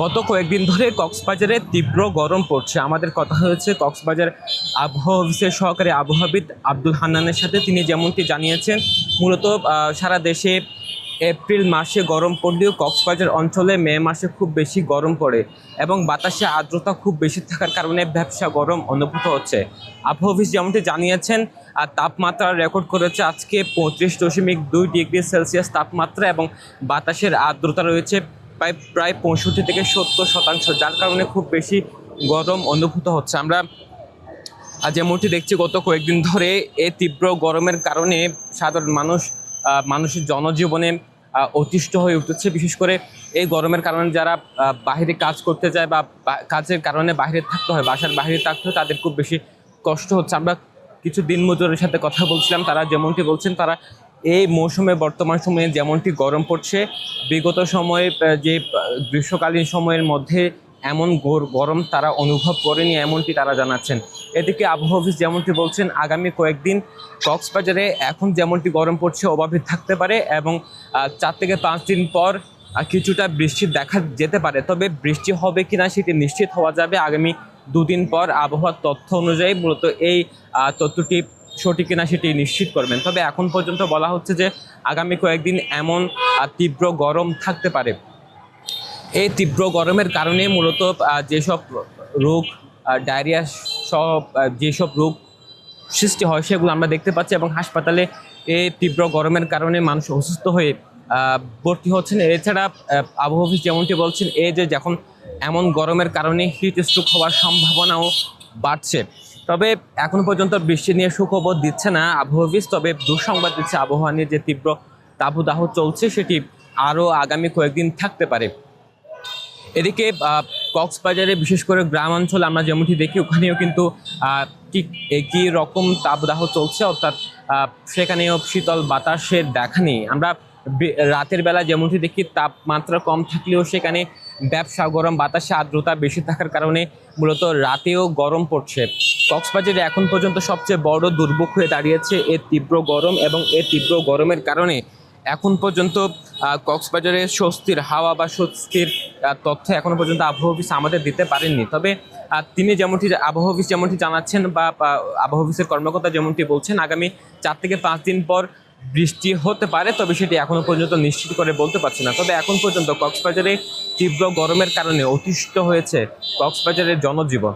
গত কয়েকদিন ধরে কক্সবাজারে তীব্র গরম পড়ছে। আমাদের কথা হয়েছে কক্সবাজার আবহাওয়া অফিসের সহকারী আবহাওয়াবিদ আব্দুল হান্নানের সাথে। তিনি যেমনটি জানিয়েছেন, মূলত সারা দেশে এপ্রিল মাসে গরম পড়লেও কক্সবাজার অঞ্চলে মে মাসে খুব বেশি গরম পড়ে এবং বাতাসে আর্দ্রতা খুব বেশি থাকার কারণে ভ্যাপসা গরম অনুভূত হচ্ছে। আবহাওয়া অফিস যেমনটি জানিয়েছেন, তাপমাত্রা রেকর্ড করেছে আজকে 35.2 ডিগ্রি সেলসিয়াস তাপমাত্রা এবং বাতাসের আর্দ্রতা রয়েছে প্রায় 65 থেকে 70%, যার কারণে খুব বেশি গরম অনুভূত হচ্ছে। আমরা যেমনটি দেখছি গত কয়েকদিন ধরে এই তীব্র গরমের কারণে সাধারণ মানুষের জনজীবনে অতিষ্ঠ হয়ে উঠেছে। বিশেষ করে এই গরমের কারণে যারা বাইরে কাজ করতে যায় বা কাজের কারণে বাইরে থাকতে হয়, বাসার বাইরে থাকতে হয়, তাদের খুব বেশি কষ্ট হচ্ছে। আমরা কিছু দিনমজুরের সাথে কথা বলছিলাম, তারা যেমনটি বলছেন, তারা এই মৌসুমে বর্তমান সময়ে যেমনটি গরম পড়ছে, বিগত সময়ে যে গ্রীষ্মকালীন সময়ের মধ্যে এমন গরম তারা অনুভব করেনি, এমনটি তারা জানাচ্ছেন। এদিকে আবহাওয়া অফিস যেমনটি বলছেন, আগামী কয়েকদিন কক্সবাজারে এখন যেমনটি গরম পড়ছে ওভাবে থাকতে পারে এবং 4 থেকে 5 দিন পর কিছুটা বৃষ্টি দেখা যেতে পারে। তবে বৃষ্টি হবে কিনা সেটি নিশ্চিত হওয়া যাবে আগামী 2 দিন পর। আবহাওয়ার তথ্য অনুযায়ী মূলত এই তথ্যটি সঠিক কিনা সেটি নিশ্চিত করবেন। তবে এখন পর্যন্ত বলা হচ্ছে যে আগামী কয়েকদিন এমন তীব্র গরম থাকতে পারে। এই তীব্র গরমের কারণে মূলত যেসব রোগ, ডায়রিয়া সহ যেসব রোগ সৃষ্টি হয় সেগুলো আমরা দেখতে পাচ্ছি এবং হাসপাতালে এই তীব্র গরমের কারণে মানুষ অসুস্থ হয়ে ভর্তি হচ্ছেন। এছাড়া আবহাওয়া অফিস যেমনটি বলছেন, এই যে যখন এমন গরমের কারণে হিট স্ট্রোক হওয়ার সম্ভাবনাও বাড়ছে। তবে এখন পর্যন্ত বৃষ্টি নিয়ে সুখবর দিচ্ছে না আবহাওয়া অফিস, তবে দুঃসংবাদ দিচ্ছে আবহাওয়া নিয়ে যে তীব্র তাপদাহ চলছে সেটি আরও আগামী কয়েকদিন থাকতে পারে। এদিকে কক্সবাজারে বিশেষ করে গ্রামাঞ্চল আমরা যেমনটি দেখি, ওখানেও কিন্তু ঠিক একই রকম তাপদাহ চলছে, অর্থাৎ সেখানেও শীতল বাতাসের দেখা নেই। আমরা রাতের বেলা যেমনটি দেখি তাপমাত্রা কম থাকলেও সেখানে ব্যবসা গরম, বাতাসে আর্দ্রতা বেশি থাকার কারণে মূলত রাতেও গরম পড়ছে। কক্সবাজারে এখন পর্যন্ত সবচেয়ে বড় দুর্ভোগ হয়ে দাঁড়িয়েছে এই তীব্র গরম এবং এই তীব্র গরমের কারণে এখন পর্যন্ত কক্সবাজারে স্বস্তির হাওয়া বা স্বস্তির তথ্য এখনো পর্যন্ত আবহাওয়া অফিস আমাদের দিতে পারেননি। তবে তিনি যেমনটি আবহাওয়া অফিস যেমনটি জানাচ্ছেন বা আবহাওয়া অফিসের কর্মকর্তা যেমনটি বলছেন, আগামী 4 থেকে 5 দিন পর বৃষ্টি হতে পারে, তবে সেটি এখনো পর্যন্ত নিশ্চিত করে বলতে পারছি না। তবে এখন পর্যন্ত কক্সবাজারে তীব্র গরমের কারণে অতিষ্ঠ হয়েছে কক্সবাজারের জনজীবন।